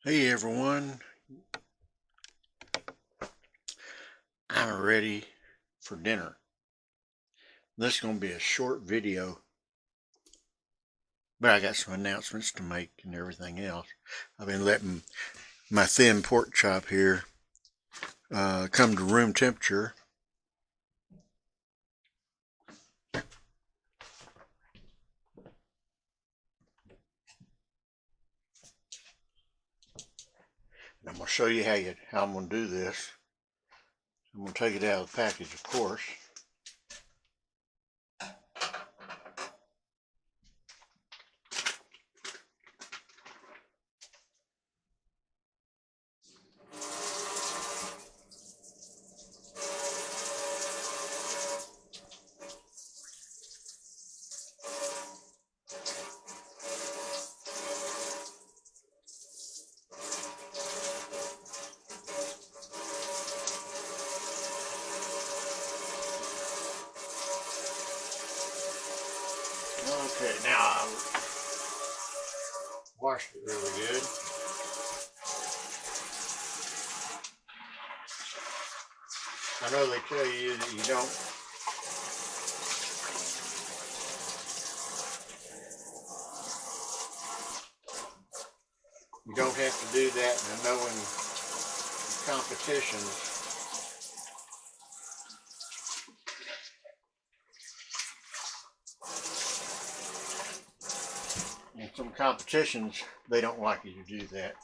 Hey everyone, I'm ready for dinner. This is going to be a short video, but I got some announcements to make and everything else. I've been letting my thin pork chop here come to room temperature. And I'm going to show you how I'm going to do this. I'm going to take it out of the package, of course. Okay, now I washed it really good. I know they tell you that you don't have to do that, and I know in competitions in some competitions they don't like you to do that,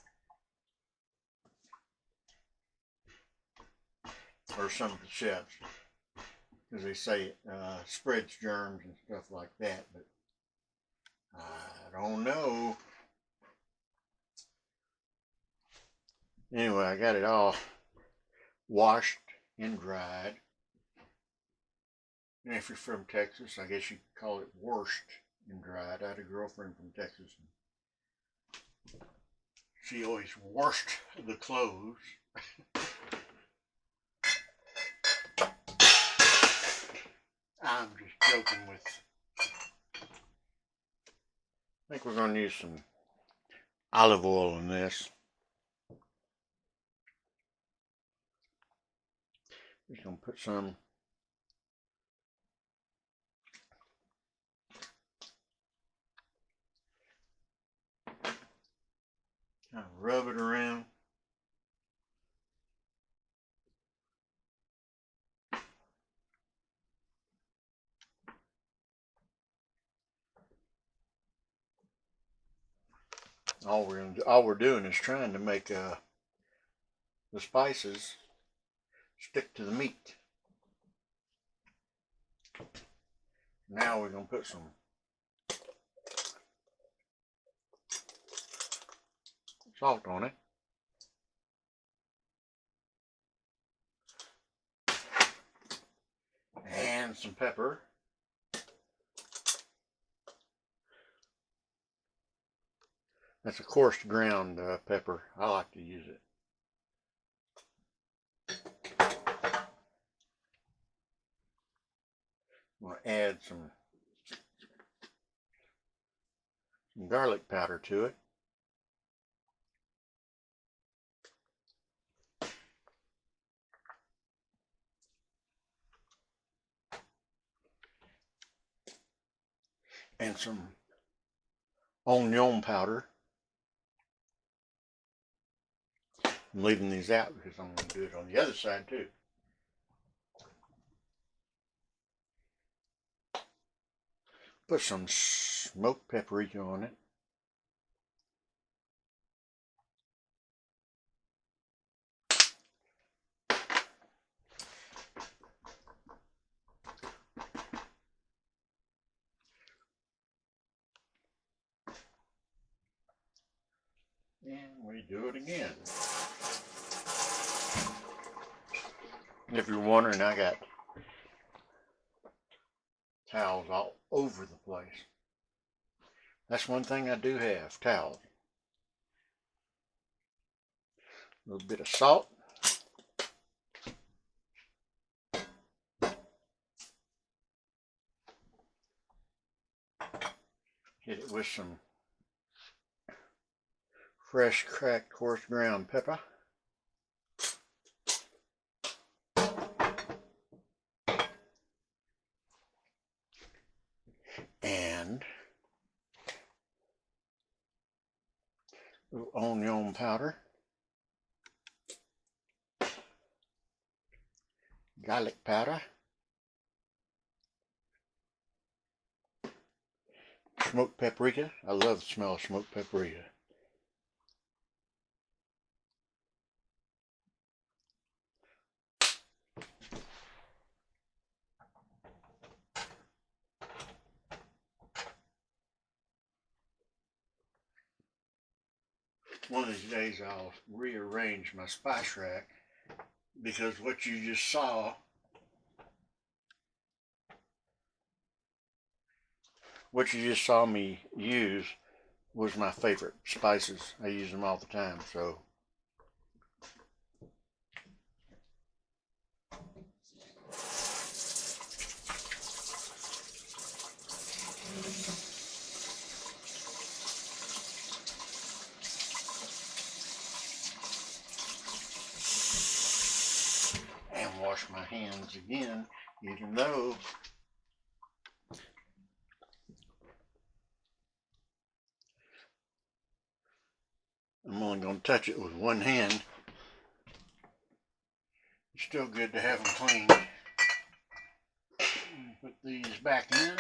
or some of the chefs, because they say it spreads germs and stuff like that, but I don't know. Anyway, I got it all washed and dried. And if you're from Texas, I guess you could call it washed and dried. I had a girlfriend from Texas, and she always washed the clothes. I'm just joking with. I think we're going to use some olive oil in this. Just going to put some kind of rub it around. All we're doing is trying to make the spices stick to the meat. Now we're gonna put some salt on it. And some pepper. That's a coarse ground pepper. I like to use it. I'm going to add some garlic powder to it. And some onion powder. I'm leaving these out because I'm going to do it on the other side too. Put some smoked paprika on it. And we do it again. And if you're wondering, I got towels all over the place. That's one thing I do have, towels. A little bit of salt. Hit it with some fresh cracked coarse ground pepper. And onion powder, garlic powder, smoked paprika. I love the smell of smoked paprika. One of these days I'll rearrange my spice rack, because what you just saw me use was my favorite spices. I use them all the time, so and wash my hands again, even though I'm only going to touch it with one hand. It's still good to have them clean. Put these back in.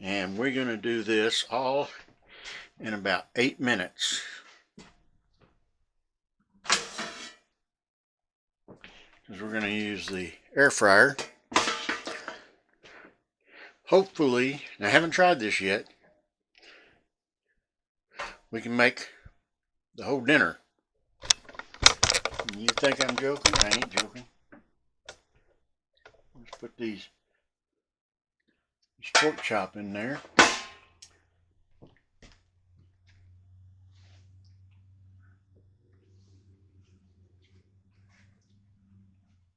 And we're going to do this all in about 8 minutes. Because we're going to use the air fryer. Hopefully, and I haven't tried this yet, we can make the whole dinner. You think I'm joking? I ain't joking. Let's put these pork chop in there.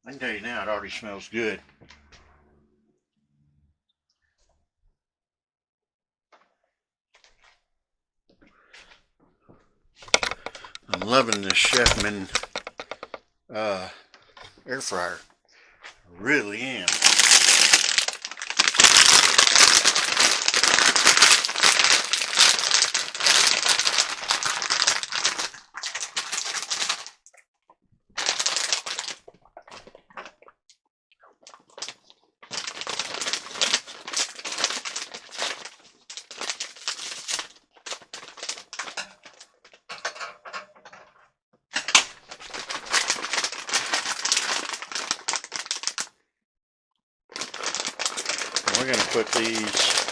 I can tell you now, it already smells good. I'm loving this Chefman air fryer. I really am. We're going to put these,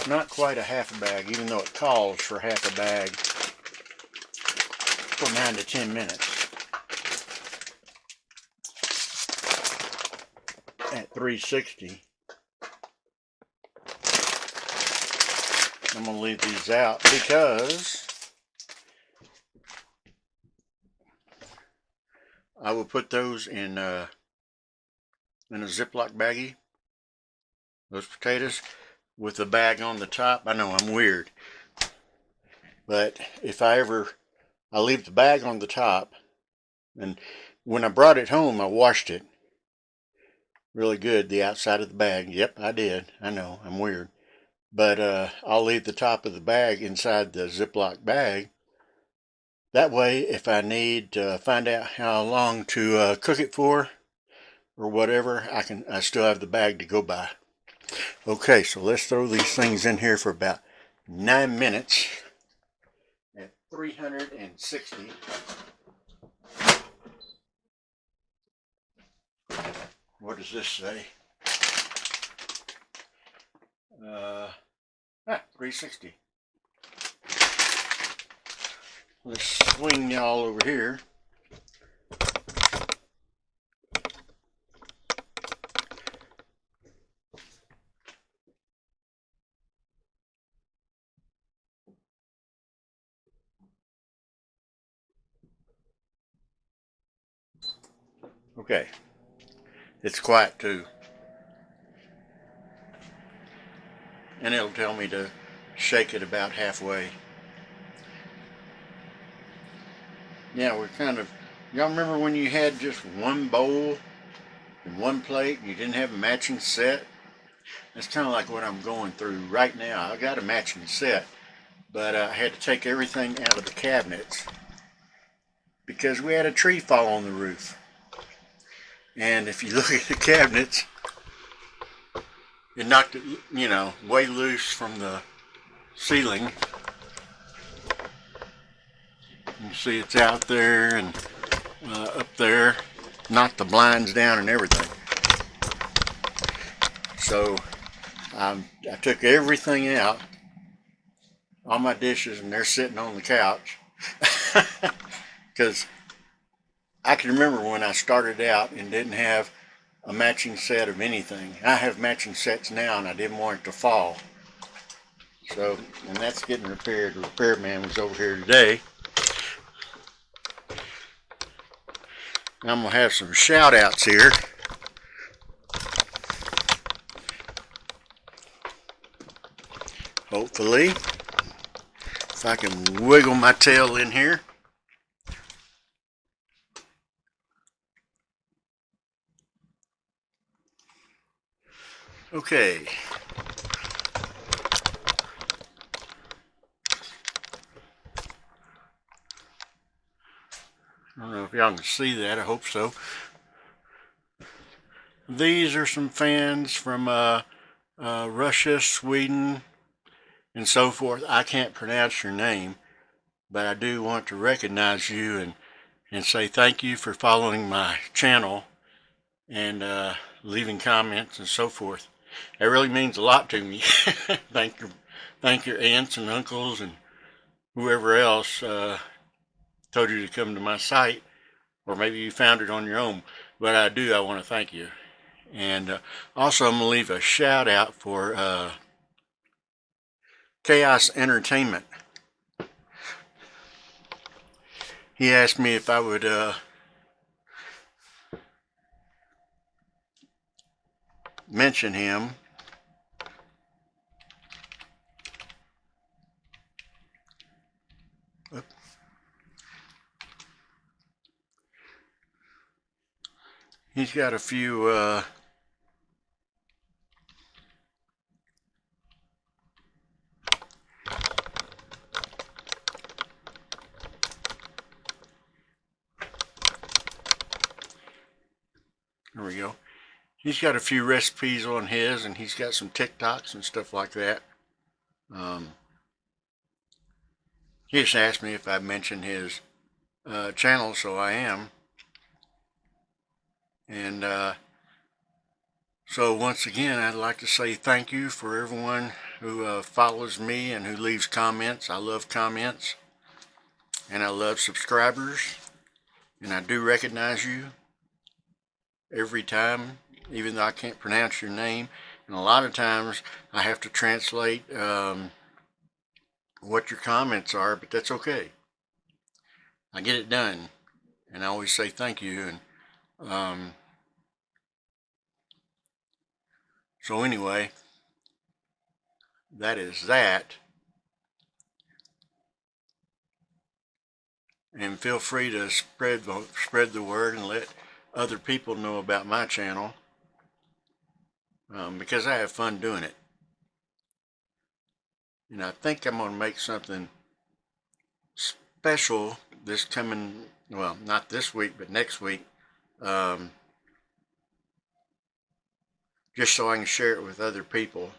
not quite a half a bag, even though it calls for half a bag, for 9 to 10 minutes at 360. I'm going to leave these out because I will put those in a Ziploc baggie, those potatoes, with the bag on the top. I know I'm weird, but if I leave the bag on the top, and when I brought it home, I washed it really good, the outside of the bag. Yep, I did. I know, I'm weird. But I'll leave the top of the bag inside the Ziploc bag. That way, if I need to find out how long to cook it for, or whatever, I still have the bag to go by. Okay, so let's throw these things in here for about 9 minutes at 360. What does this say? 360. Let's swing y'all over here. Okay, it's quiet too. and it'll tell me to shake it about halfway. Yeah, we're kind of, y'all remember when you had just one bowl and one plate and you didn't have a matching set? That's kind of like what I'm going through right now. I got a matching set, but I had to take everything out of the cabinets because we had a tree fall on the roof. And if you look at the cabinets, it knocked it, you know, way loose from the ceiling. You can see it's out there and up there, knocked the blinds down and everything. So I took everything out, all my dishes, and they're sitting on the couch. Because I can remember when I started out and didn't have a matching set of anything. I have matching sets now, and I didn't want it to fall. So, and that's getting repaired. The repairman was over here today. I'm going to have some shout outs here. Hopefully, if I can wiggle my tail in here. Okay. I don't know if y'all can see that. I hope so. These are some fans from Russia, Sweden, and so forth. I can't pronounce your name, but I do want to recognize you and say thank you for following my channel and leaving comments and so forth. It really means a lot to me. Thank your aunts and uncles and whoever else told you to come to my site, or maybe you found it on your own. But I want to thank you. And also I'm going to leave a shout out for Chaos Entertainment. He asked me if I would mention him. He's got a few there we go. He's got a few recipes on his, and he's got some TikToks and stuff like that. He just asked me if I mentioned his channel, so I am. And so once again, I'd like to say thank you for everyone who follows me and who leaves comments. I love comments, and I love subscribers, and I do recognize you every time, even though I can't pronounce your name. And a lot of times I have to translate what your comments are, but that's okay. I get it done, and I always say thank you. And so anyway, that is that. And feel free to spread the word and let other people know about my channel, because I have fun doing it. And I think I'm going to make something special this coming, well, not this week, but next week, just so I can share it with other people.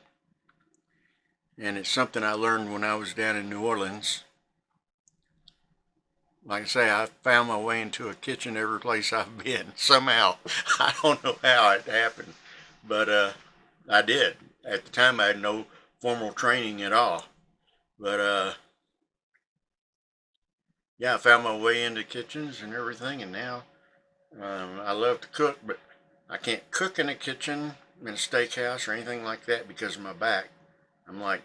And it's something I learned when I was down in New Orleans. Like I say, I found my way into a kitchen every place I've been, somehow. I don't know how it happened, but I did. At the time, I had no formal training at all. But yeah, I found my way into kitchens and everything, and now I love to cook, but I can't cook in a kitchen, in a steakhouse or anything like that because of my back. I'm like,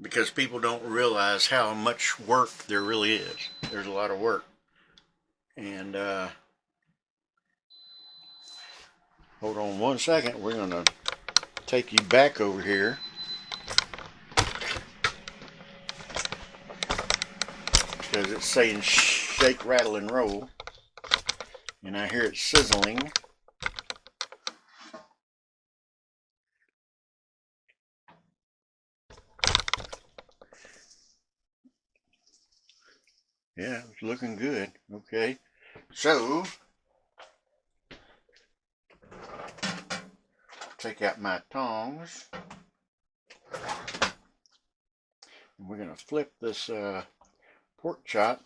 because people don't realize how much work there really is. There's a lot of work. And hold on one second. We're going to take you back over here. because it's saying shake, rattle, and roll, and I hear it sizzling. Yeah, it's looking good. Okay, so take out my tongs. And we're going to flip this pork chop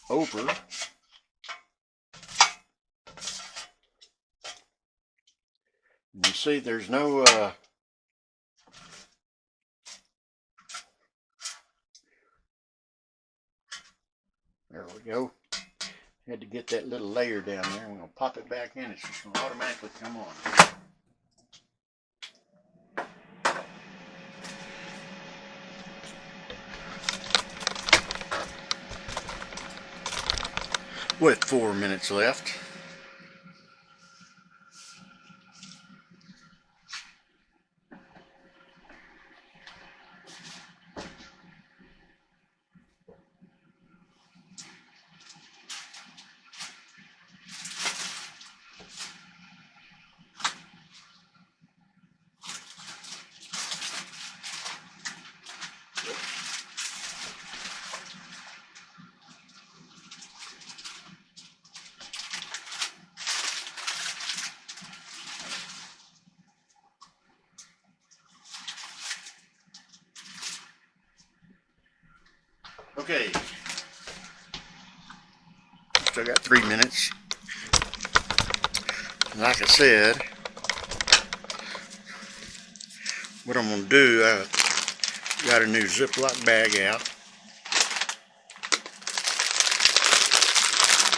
over. And you see there's no there we go. Had to get that little layer down there. I'm going to pop it back in. It's just going to automatically come on. With 4 minutes left. Okay, still got 3 minutes. Like I said, what I'm going to do, I got a new Ziploc bag out.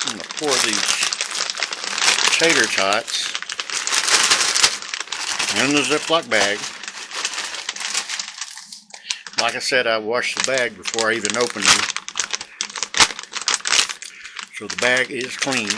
I'm going to pour these tater tots in the Ziploc bag. Like I said, I washed the bag before I even opened them, so the bag is clean.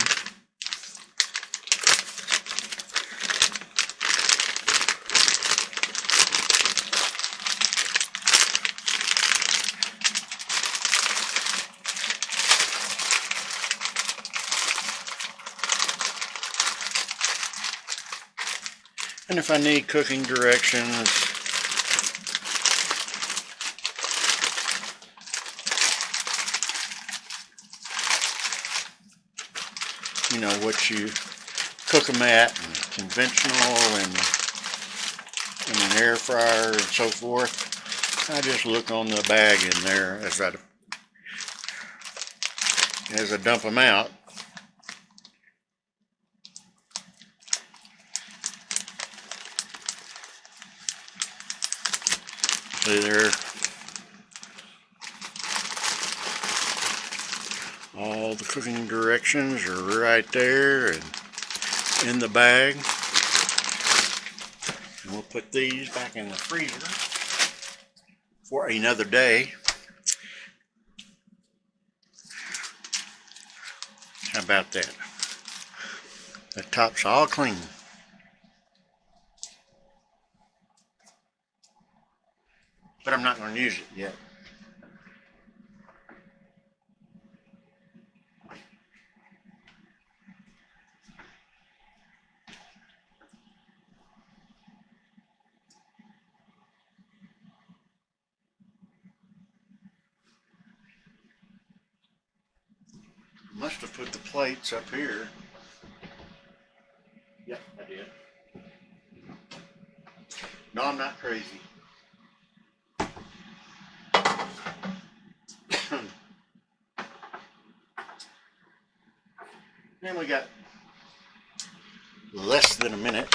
And if I need cooking directions, you know, what you cook them at, and conventional and in an air fryer and so forth, I just look on the bag in there as I dump them out. See there, all the cooking directions are right there and in the bag. And we'll put these back in the freezer for another day. How about that? The top's all clean. But I'm not going to use it yet. Must have put the plates up here. Yep, I did. No, I'm not crazy. Then we got less than a minute.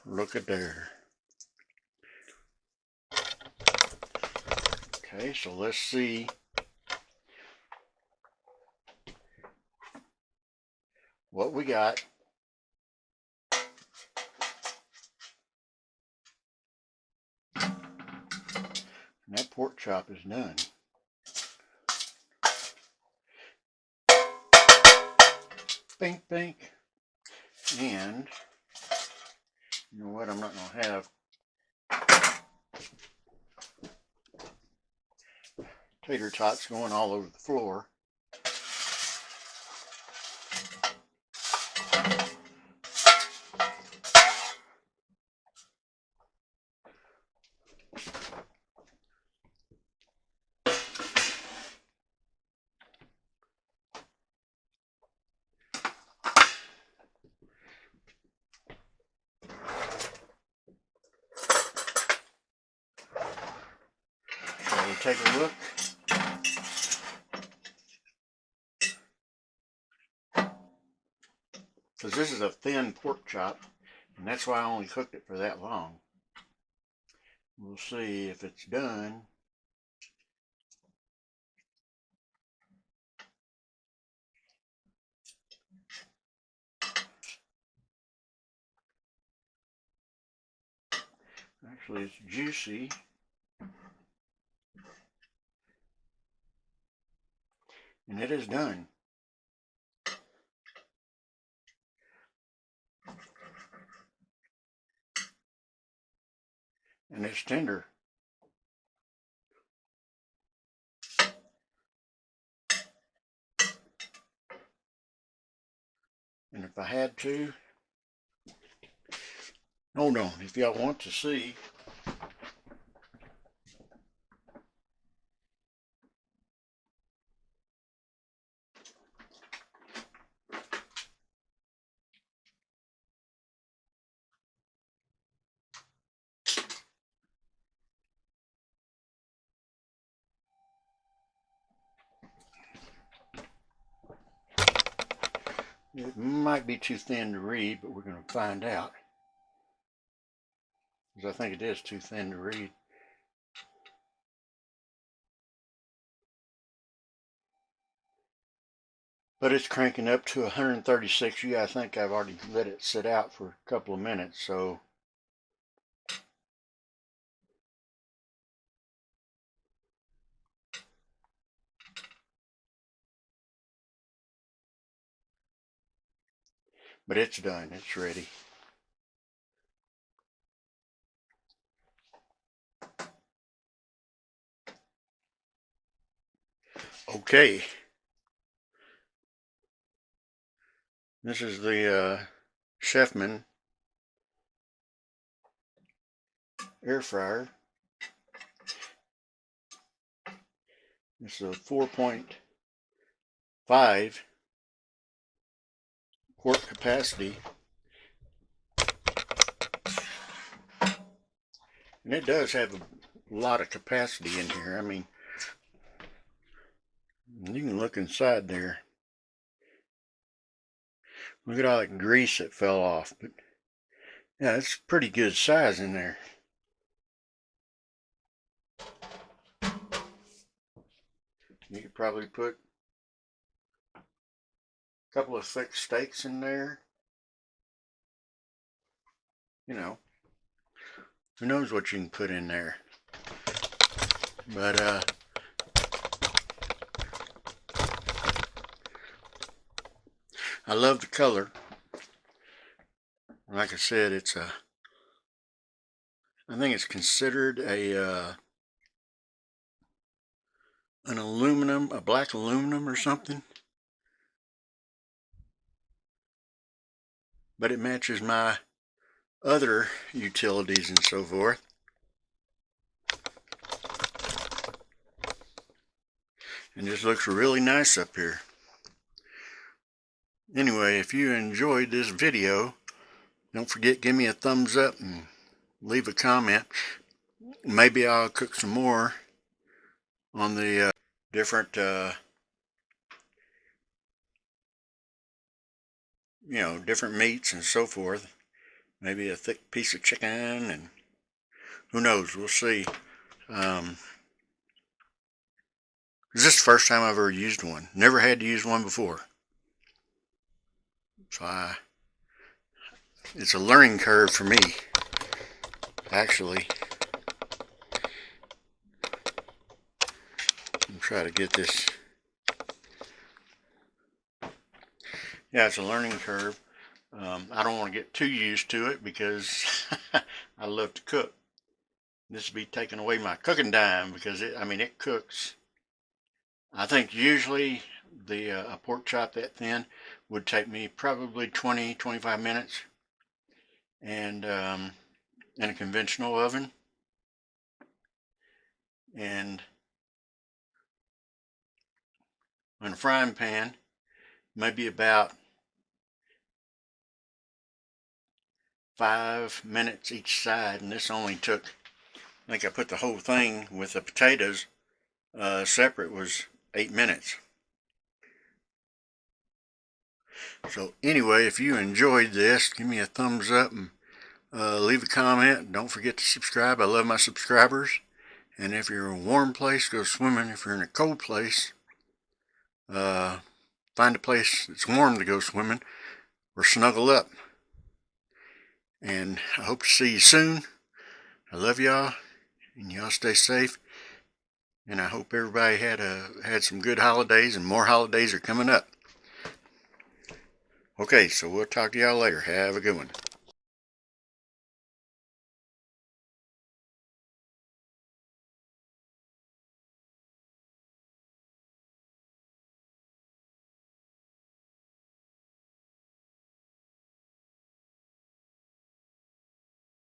Look at there. Okay, so let's see what we got. And that pork chop is done. Bink, bink. And you know what I'm not going to have? Tater tots going all over the floor. So we'll take a look. Because this is a thin pork chop, and that's why I only cooked it for that long. We'll see if it's done. Actually, it's juicy. And it is done. And it's tender. And if I had to, hold on, if y'all want to see, it might be too thin to read, but we're going to find out. Because I think it is too thin to read. But it's cranking up to 136 U. I think I've already let it sit out for a couple of minutes, so but it's done. It's ready. Okay. This is the Chefman air fryer. It's a 4.5 quart capacity. And it does have a lot of capacity in here. I mean, you can look inside there. Look at all that grease that fell off. But yeah, it's pretty good size in there. You could probably put a couple of thick steaks in there. You know, who knows what you can put in there. But I love the color. Like I said, it's I think it's considered a an aluminum, a black aluminum or something. But it matches my other utilities and so forth. And just looks really nice up here. Anyway, if you enjoyed this video, don't forget, give me a thumbs up and leave a comment. Maybe I'll cook some more on the different you know, different meats and so forth. Maybe a thick piece of chicken, and who knows, we'll see. This is the first time I've ever used one. Never had to use one before. So it's a learning curve for me, actually. try to get this. Yeah, it's a learning curve. I don't want to get too used to it because I love to cook. This will be taking away my cooking time because it cooks. I think usually a pork chop that thin would take me probably 20-25 minutes, and in a conventional oven, and in a frying pan maybe about 5 minutes each side. And this only took, I think I put the whole thing with the potatoes separate, was 8 minutes. So anyway, if you enjoyed this, give me a thumbs up and leave a comment. Don't forget to subscribe. I love my subscribers. And if you're in a warm place, go swimming. If you're in a cold place, find a place that's warm to go swimming or snuggle up. And I hope to see you soon. I love y'all, and y'all stay safe. And I hope everybody had some good holidays, and more holidays are coming up. Okay, so we'll talk to y'all later. Have a good one.